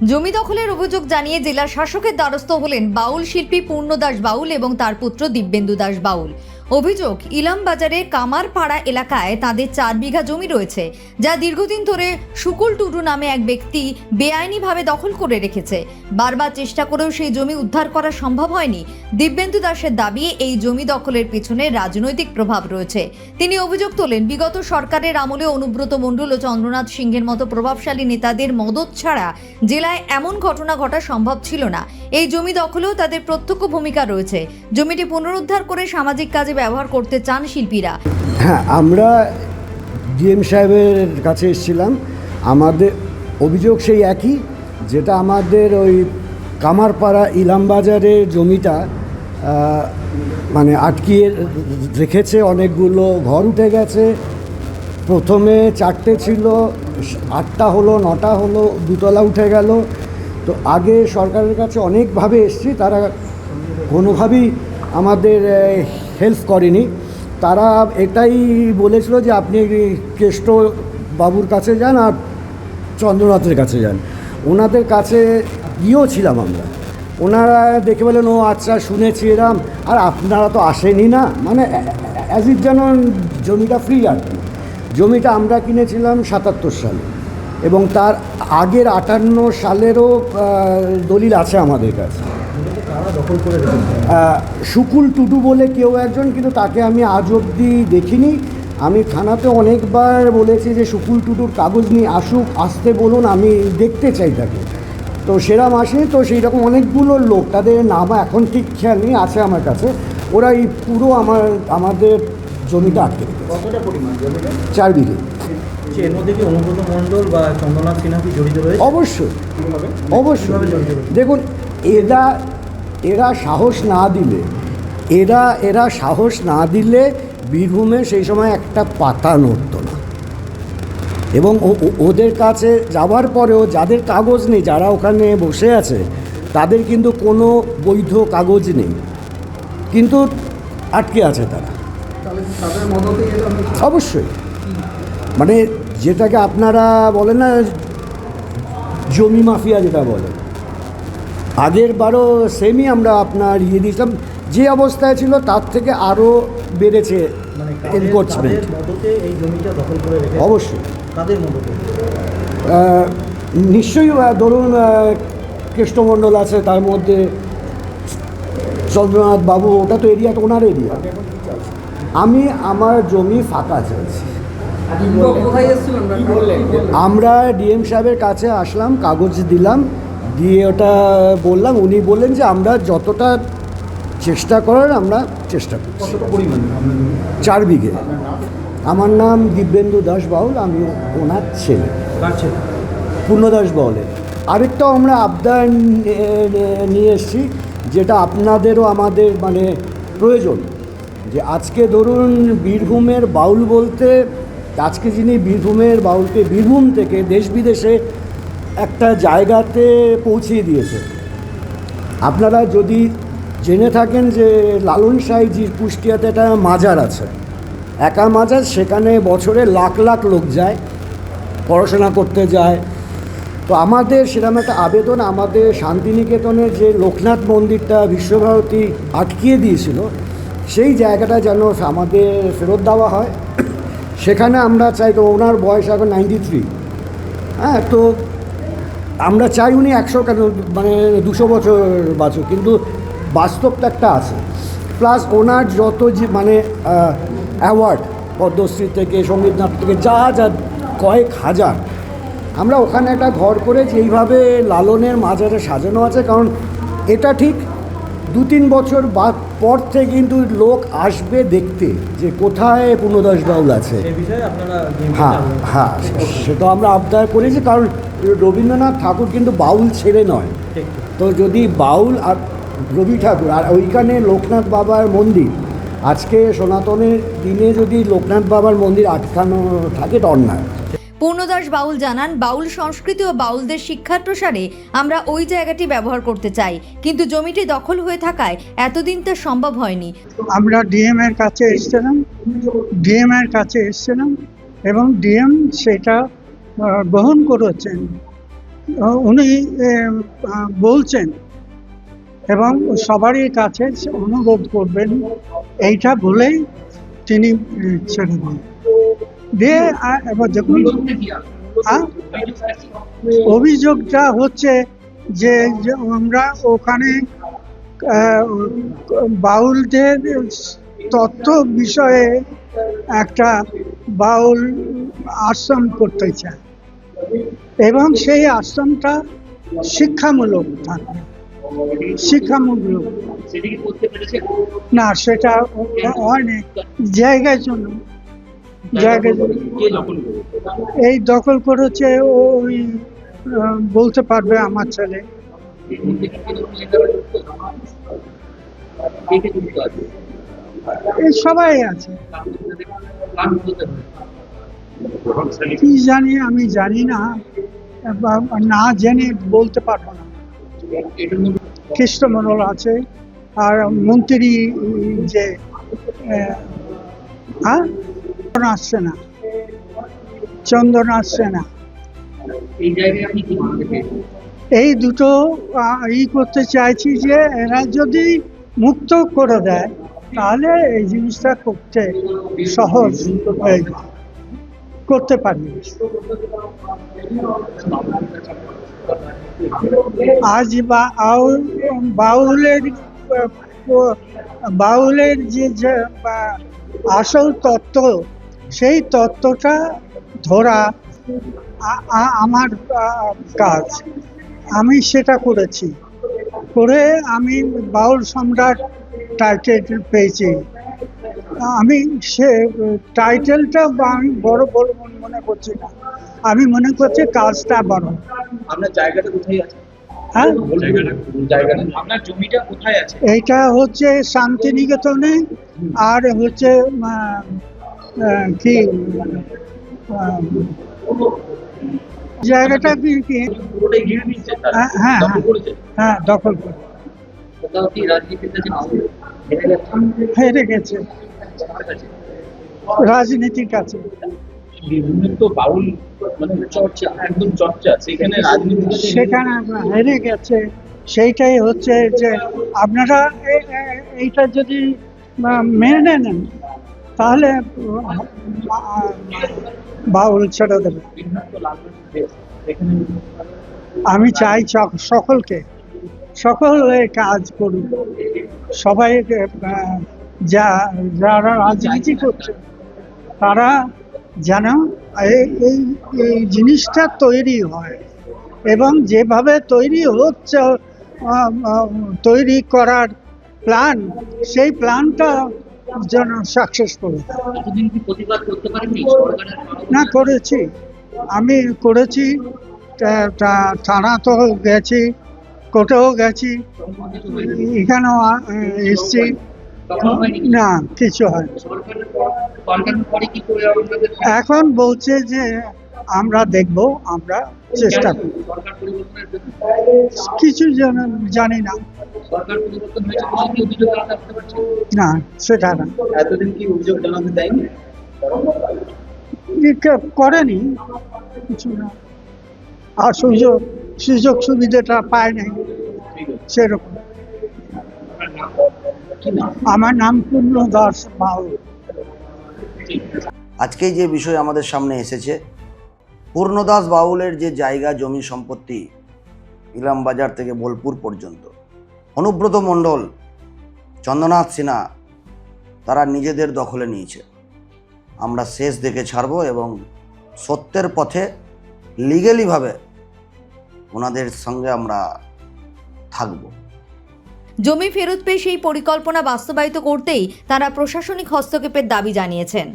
জমি দখলের অভিযোগ জানিয়ে জেলা শাসকের দ্বারস্থ হলেন বাউল শিল্পী পূর্ণদাস বাউল এবং তার পুত্র দিব্যেন্দু দাস বাউল। অভিযোগ, ইলামবাজারে কামারপাড়া এলাকায় তাদের 4 বিঘা জমি রয়েছে, যা দীর্ঘদিন ধরে শুকুল টুডু নামে এক ব্যক্তি বেআইনিভাবে দখল করে রেখেছে। বারবার চেষ্টা করেও সেই জমি উদ্ধার করা সম্ভব হয়নি। দিব্যেন্দু দাসের দাবি, এই জমি দখলের পিছনে রাজনৈতিক প্রভাব রয়েছে। তিনি অভিযোগ তোলেন, বিগত সরকারের আমলে অনুব্রত মণ্ডল ও চন্দ্রনাথ সিংহের মতো প্রভাবশালী নেতাদের মদত ছাড়া জেলায় এমন ঘটনা ঘটা সম্ভব ছিল না। এই জমি দখলেও তাদের প্রত্যক্ষ ভূমিকা রয়েছে। জমিটি পুনরুদ্ধার করে সামাজিক কাজে ব্যবহার করতে চান শিল্পীরা। হ্যাঁ, আমরা ডিএম সাহেবের কাছে এসেছিলাম। আমাদের অভিযোগ সেই একই, যেটা আমাদের ওই কামারপাড়া ইলামবাজারের জমিটা মানে আটকিয়ে রেখেছে। অনেকগুলো ঘর উঠে গেছে। প্রথমে 4টে ছিল, 8টা হলো, 9টা হলো, 2তলা উঠে গেল। তো আগে সরকারের কাছে অনেকভাবে এসেছি, তারা কোনোভাবেই আমাদের হেল্প করেনি। তারা এটাই বলেছিল যে আপনি কেষ্ট বাবুর কাছে যান আর চন্দ্রনাথের কাছে যান। ওনাদের কাছে গিয়েও ছিলাম আমরা। ওনারা দেখে বলেন, ও আচ্ছা শুনেছি এরম, আর আপনারা তো আসেনি না, মানে অ্যাজ ইট যেন জমিটা ফ্রি আর কি। জমিটা আমরা কিনেছিলাম 77 সালে, এবং তার আগের 58 সালেরও দলিল আছে আমাদের কাছে। শুকুল টুডু বলে কেউ একজন, কিন্তু তাকে আমি আজ অবধি দেখিনি। আমি থানাতে অনেকবার বলেছি যে শুকুল টুডুর কাগজ নিয়ে আসুক, আসতে বলুন, আমি দেখতে চাই তাকে। তো সেরকম আসেনি। তো সেই রকম অনেকগুলো লোক, তাদের নাম এখন ঠিক খেয়াল নেই, আছে আমার কাছে। ওরা এই পুরো আমাদের জমিটা আটকে রেখেছে। কতটা পরিমাণ জমিটা? 4 বিঘে। এর মধ্যে কি অনুব্রত মণ্ডল বা চন্দ্রনাথ সিনহা কি জড়িত রয়েছে? অবশ্যই, অবশ্যই। জড়িত রয়েছে? দেখুন, এরা সাহস না দিলে বীরভূমে সেই সময় একটা পাতা নড়ত না। এবং ওদের কাছে যাওয়ার পরেও যাদের কাগজ নেই, যারা ওখানে বসে আছে, তাদের কিন্তু কোনো বৈধ কাগজ নেই, কিন্তু আটকে আছে তারা। অবশ্যই, মানে যেটাকে আপনারা বলেন না, জমি মাফিয়া যেটা বলে, আগের বারও সেমই আমরা আপনার দিয়েছিলাম। যে অবস্থায় ছিল তার থেকে আরও বেড়েছে এনক্রোচমেন্ট। অবশ্যই, নিশ্চয়ই। ধরুন, কৃষ্ণমণ্ডল আছে, তার মধ্যে চন্দ্রনাথ বাবু, ওটা তো এরিয়াটা ওনার এরিয়া। আমি আমার জমি ফাঁকা চাইছি। আমরা ডিএম সাহেবের কাছে আসলাম, কাগজ দিলাম, দিয়ে ওটা বললাম। উনি বললেন যে আমরা যতটা চেষ্টা করার আমরা চেষ্টা করছি। 4 বিঘে। আমার নাম দিব্যেন্দু দাস বাউল, আমি ওনার ছেলে, পূর্ণদাস বাউলের। আরেকটাও আমরা আবদার নিয়ে এসেছি, যেটা আপনাদেরও আমাদের মানে প্রয়োজন। যে আজকে ধরুন বীরভূমের বাউল বলতে, আজকে যিনি বীরভূমের বাউলকে বীরভূম থেকে দেশ বিদেশে একটা জায়গাতে পৌঁছিয়ে দিয়েছে। আপনারা যদি জেনে থাকেন যে লালন সাইজির কুষ্টিয়াতে একটা মাজার আছে, একা মাজার, সেখানে বছরে লাখ লাখ লোক যায়, পড়াশোনা করতে যায়। তো আমাদের সেরকম একটা আবেদন, আমাদের শান্তিনিকেতনে যে লোকনাথ মন্দিরটা বিশ্বভারতী আটকিয়ে দিয়েছিল, সেই জায়গাটা যেন আমাদের ফেরত দেওয়া হয়। সেখানে আমরা চাই, তো ওনার বয়স এখন 93। হ্যাঁ, তো আমরা চাই উনি 100 কেন, মানে 200 বছর বাঁচুক, কিন্তু বাস্তবটা একটা আছে। প্লাস ওনার যত যে মানে অ্যাওয়ার্ড, পদ্মশ্রী থেকে সঙ্গীত নাটক থেকে যা যা কয়েক হাজার, আমরা ওখানে একটা ঘর করে যেইভাবে লালনের মাজারে সাজানো আছে। কারণ এটা ঠিক 2-3 বছর পর থেকে কিন্তু লোক আসবে দেখতে যে কোথায় পূর্ণদাস বাউল আছে। হ্যাঁ, সেটা আমরা আবদার করেছি। কারণ রবীন্দ্রনাথ ঠাকুর কিন্তু বাউল ছেড়ে নয়। তো যদি বাউল আর রবি ঠাকুর আর ওইখানে লোকনাথ বাবার মন্দির, আজকে সনাতনের দিনে যদি লোকনাথ বাবার মন্দির আটকানো থাকে, এটা অন্যায়। পূর্ণদাস বাউল জানান, বাউল সংস্কৃতি ও বাউলদের শিক্ষার প্রসারে আমরা ওই জায়গাটি ব্যবহার করতে চাই, কিন্তু জমিটি দখল হয়ে থাকায় এতদিন তা সম্ভব হয়নি। আমরা ডিএম এর কাছে এসেছিলাম এবং ডিএম সেটা গ্রহণ করেছেন। উনি বলছেন এবং সবারই কাছে অনুরোধ করবেন এইটা বলেই তিনি ছেড়ে দেন দিয়ে এবার দেখুন অভিযোগটা হচ্ছে যে আমরা ওখানে বাউলদের তত্ত্ব বিষয়ে একটা বাউল আশ্রম করতে চায় এবং সেই আশ্রমটা শিক্ষামূলক থাকবে, শিক্ষামূলক না, সেটা হয়নি জায়গার জন্য। এই দখল করেছে ওই বলতে পারবে আমার ছেলে। এই সবাই আছে, কি জানি আমি জানি না, না জেনে বলতে পারবো না। কৃষ্ণমণ্ডল আছে আর মন্ত্রী যে আসছে না, চন্দন আসছে না, এই দুটো করতে চাইছি যে এরা যদি মুক্ত করে দেয় তাহলে এই জিনিসটা করতে সহজ হয়ে যায়, করতে পারি। আজ বাউলের যে আসল তত্ত্ব, সেই তত্ত্বটা ধরা আমার কাজ। আমি সেটা করেছি, করে আমি বাউল সম্রাট টাইটেল পেয়েছি। আমি সে টাইটেলটা আমি বড় মনে করছি না, আমি মনে করছি কাজটা বড়। আপনার জায়গাটা কোথায় আছে? হ্যাঁ, জায়গাটা আপনার জমিটা কোথায় আছে? এইটা হচ্ছে শান্তিনিকেতনে, আর হচ্ছে কি জায়গাটা কি পুরোটাই ঘিরে নিচ্ছে, হ্যাঁ হ্যাঁ হ্যাঁ, দখল করে কোথাও কি রাজনীতিতে হেরে গেছে রাজনীতির কাছে। বিভিন্ন তো বাউল মানে চর্চা, একদম চর্চা, সেখানে রাজনীতি সেখানে হেরে গেছে। সেইটাই হচ্ছে যে আপনারা এইটা যদি মেনে নেন তাহলে বাউল ছেড়ে দেবে। আমি চাই সকলে কাজ করুক, সবাই যারা রাজনীতি করছে তারা যেন এই জিনিসটা তৈরি হয় এবং যেভাবে তৈরি হচ্ছে, তৈরি করার প্ল্যান, সেই প্ল্যানটা যেন সাকসেসফুল। না, করেছি, আমি করেছি, থানা তো গেছি, কোর্টেও গেছি, এখানেও এসছি, না কিছু হয়। এখন বলছে যে আমরা দেখব, আমরা চেষ্টা করব, কিছু জানি না, না সেটা না। এতদিন কি অভিযোগ জানাতে দেয়নি? করেনি কিছু না, আর সুযোগ সুবিধাটা পায় নাই সেরকম। আমার নাম পূর্ণদাস বাউল। আজকে যে বিষয় আমাদের সামনে এসেছে, পূর্ণদাস বাউলের যে জায়গা জমি সম্পত্তি ইলামবাজার থেকে বোলপুর পর্যন্ত, অনুব্রত মণ্ডল, চন্দ্রনাথ সিনহা তারা নিজেদের দখলে নিয়েছে। আমরা শেষ দেখে ছাড়ব এবং সত্যের পথে লিগ্যালিভাবে ওনাদের সঙ্গে আমরা থাকব। জমি ফেরত পেয়ে সেই পরিকল্পনা বাস্তবায়িত করতেই তারা প্রশাসনিক হস্তক্ষেপের দাবি জানিয়েছেন।